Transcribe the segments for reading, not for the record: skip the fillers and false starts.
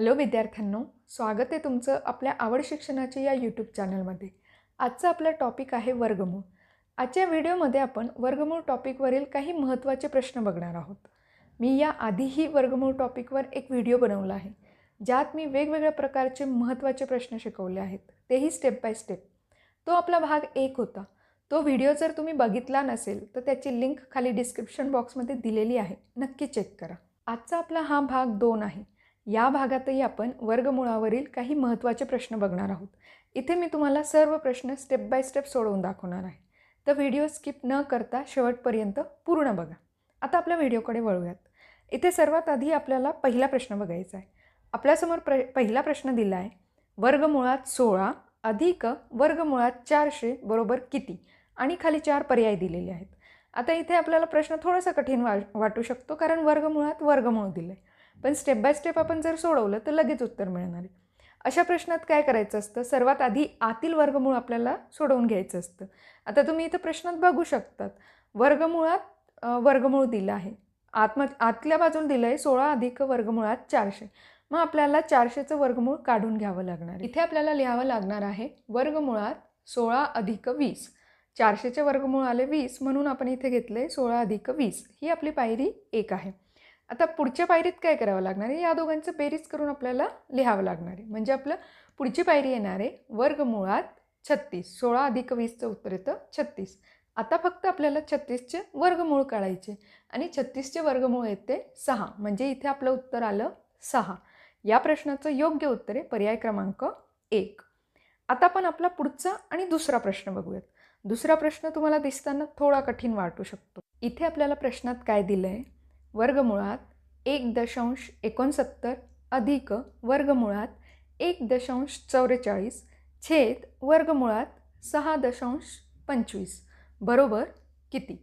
Hello विद्यार्थ्यांनो, स्वागत आहे तुमचं आपल्या आवड शिक्षणाच्या या यूट्यूब चॅनलमध्ये। आजचा आपला टॉपिक आहे वर्गमूळ। आजच्या व्हिडिओमध्ये आपण वर्गमूळ टॉपिकवरील काही महत्त्वाचे प्रश्न बघणार आहोत। मी या आधीही वर्गमूळ टॉपिकवर एक व्हिडिओ बनवला आहे, ज्यात मी वेगवेगळ्या प्रकारचे महत्त्वाचे प्रश्न शिकवले आहेत, तेही स्टेप बाय स्टेप। तो आपला भाग 1 होता। तो व्हिडिओ जर तुम्ही बघितला नसेल तर त्याची लिंक खाली डिस्क्रिप्शन बॉक्समध्ये दिलेली आहे, नक्की चेक करा। आजचा आपला हा भाग 2 आहे। या भागातही आपण वर्गमूळावरील काही महत्त्वाचे प्रश्न बघणार आहोत। इथे मी तुम्हाला सर्व प्रश्न स्टेप बाय स्टेप सोडवून दाखवणार आहे, तर व्हिडिओ स्किप न करता शेवटपर्यंत पूर्ण बघा। आता आपल्या व्हिडिओकडे वळूयात। इथे सर्वात आधी आपल्याला पहिला प्रश्न बघायचा आहे। आपल्यासमोर पहिला प्रश्न दिला आहे, वर्गमुळात 16 अधिक वर्गमुळात 400 बरोबर किती? आणि खाली 4 पर्याय दिलेले आहेत। आता इथे आपल्याला प्रश्न थोडासा कठीण वाटू शकतो, कारण वर्गमुळात वर्गमूळ दिले, पण स्टेप बाय स्टेप आपण जर सोडवलं तर लगेच उत्तर मिळणार आहे। अशा प्रश्नात काय करायचं असतं, सर्वात आधी आतील वर्गमूळ आपल्याला सोडवून घ्यायचं असतं। आता तुम्ही इथं प्रश्नात बघू शकतात, वर्गमुळात वर्गमूळ दिलं आहे, आतल्या बाजूला दिलं आहे 16 अधिक वर्गमुळात 400। मग आपल्याला 400चं वर्गमूळ काढून घ्यावं लागणार आहे। इथे आपल्याला लिहावं लागणार आहे वर्गमुळात 16 अधिक 20। 400चे वर्गमूळ आले 20, म्हणून आपण इथे घेतले 16 अधिक 20। ही आपली पायरी 1 आहे। आता पुढच्या पायरीत काय करावं लागणार आहे, या दोघांचं बेरीज करून आपल्याला लिहावं लागणार आहे। म्हणजे आपलं पुढची पायरी येणार आहे वर्गमुळात 36। 16 अधिक 20चं उत्तर येतं 36। आता फक्त आपल्याला 36चे वर्गमूळ काढायचे, आणि 36चे वर्गमूळ येते 6, म्हणजे इथे आपलं उत्तर आलं 6। या प्रश्नाचं योग्य उत्तर आहे पर्याय क्रमांक 1। आता आपण आपला पुढचा आणि दुसरा प्रश्न बघूयात। दुसरा प्रश्न तुम्हाला दिसताना थोडा कठीण वाटू शकतो। इथे आपल्याला प्रश्नात काय दिलं आहे, वर्गमुळात 1.69 अधिक वर्गमुळात 1.44 छेद वर्गमुळात 6.25 बरोबर किती?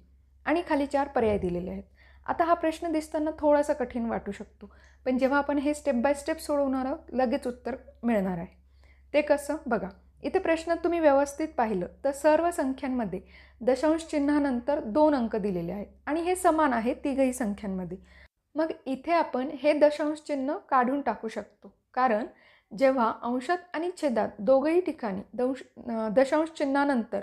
आणि खाली 4 पर्याय दिलेले आहेत। आता हा प्रश्न दिसताना थोडासा कठीण वाटू शकतो, पण जेव्हा आपण हे स्टेप बाय स्टेप सोडवणार आहोत लगेच उत्तर मिळणार आहे। ते कसं बघा, इथे प्रश्नात तुम्ही व्यवस्थित पाहिलं तर सर्व संख्यांमध्ये दशांश चिन्हानंतर 2 अंक दिलेले आहेत, आणि हे समान आहेत तिघही संख्यांमध्ये। मग इथे आपण हे दशांश चिन्ह काढून टाकू शकतो, कारण जेव्हा अंशात आणि छेदात दोघंही ठिकाणी दशांश चिन्हानंतर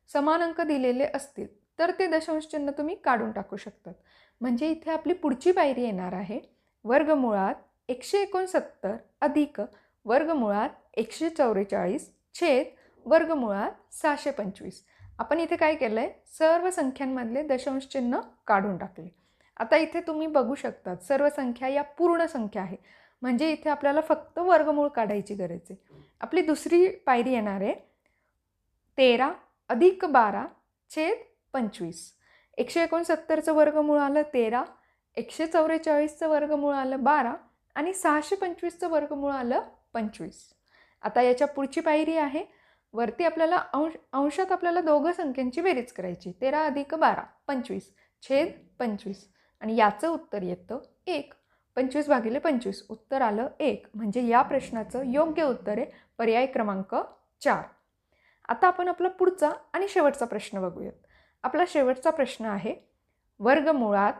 समान अंक दिलेले असतील तर ते दशांश चिन्ह तुम्ही काढून टाकू शकतात। म्हणजे इथे आपली पुढची पायरी येणार आहे वर्गमुळात 169 अधिक वर्गमुळात 144 छेद वर्गमुळात 625। आपण इथे काय केलं आहे, सर्व संख्यांमधले दशांश चिन्ह काढून टाकले। आता इथे तुम्ही बघू शकतात सर्व संख्या या पूर्ण संख्या आहे, म्हणजे इथे आपल्याला फक्त वर्गमूळ काढायची गरज आहे। आपली दुसरी पायरी येणार आहे 13 अधिक 12 छेद 25। 169चं वर्गमूळ आलं 13, 144चं वर्गमूळ आलं 12, आणि 625चं वर्गमूळ आलं 25। आता याच्या पुढची पायरी आहे, वरती आपल्याला अंशात आपल्याला दोघं संख्यांची बेरीज करायची, 13 अधिक 12 25 छेद 25, आणि याचं उत्तर येतं 1। 25 भागिले 25 उत्तर आलं 1, म्हणजे या प्रश्नाचं योग्य उत्तर आहे पर्याय क्रमांक 4। आता आपण आपला पुढचा आणि शेवटचा प्रश्न बघूयात। आपला शेवटचा प्रश्न आहे वर्गमुळात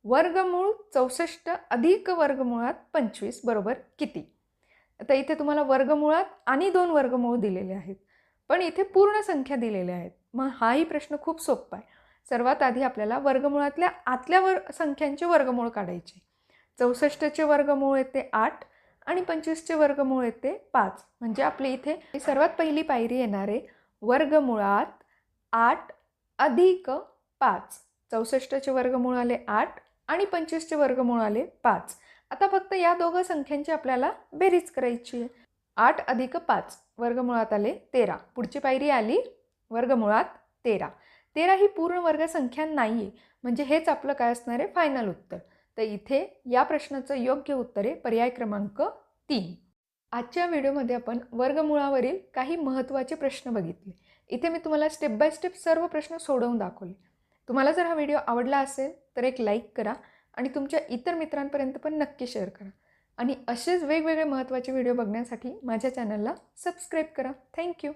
वर्गमूळ 64 अधिक वर्गमुळात 25 बरोबर किती? आता इथे तुम्हाला वर्गमुळात आणि 2 वर्गमूळ दिलेले आहेत, पण इथे पूर्ण संख्या दिलेल्या आहेत। मग हाही प्रश्न खूप सोपा आहे। सर्वात आधी आपल्याला वर्गमुळातल्या आतल्या संख्यांचे वर्गमूळ काढायचे। 64चे वर्गमूळ येते 8, आणि 25चे वर्गमूळ येते 5, म्हणजे आपली इथे सर्वात पहिली पायरी येणार आहे वर्गमुळात 8 अधिक 5। 64चे वर्गमूळ आले 8, आणि 25चे वर्गमूळ आले 5। आता फक्त या दोघं संख्यांची आपल्याला बेरीज करायची आहे। 8 अधिक 5 वर्गमुळात आले 13। पुढची पायरी आली वर्गमुळात 13। 13 ही पूर्ण वर्ग संख्या नाही आहे, म्हणजे हेच आपलं काय असणार आहे फायनल उत्तर। तर इथे या प्रश्नाचं योग्य उत्तर आहे पर्याय क्रमांक 3। आजच्या व्हिडिओमध्ये आपण वर्गमुळावरील काही महत्त्वाचे प्रश्न बघितले। इथे मी तुम्हाला स्टेप बाय स्टेप सर्व प्रश्न सोडवून दाखवले। तुम्हाला जर हा व्हिडिओ आवडला असेल तर एक लाईक करा, आणि तुमच्या इतर मित्रांपर्यंत पण नक्की शेअर करा, आणि असेच वेगवेगळे महत्त्वाचे व्हिडिओ बघण्यासाठी माझ्या चॅनलला सबस्क्राईब करा। थँक्यू।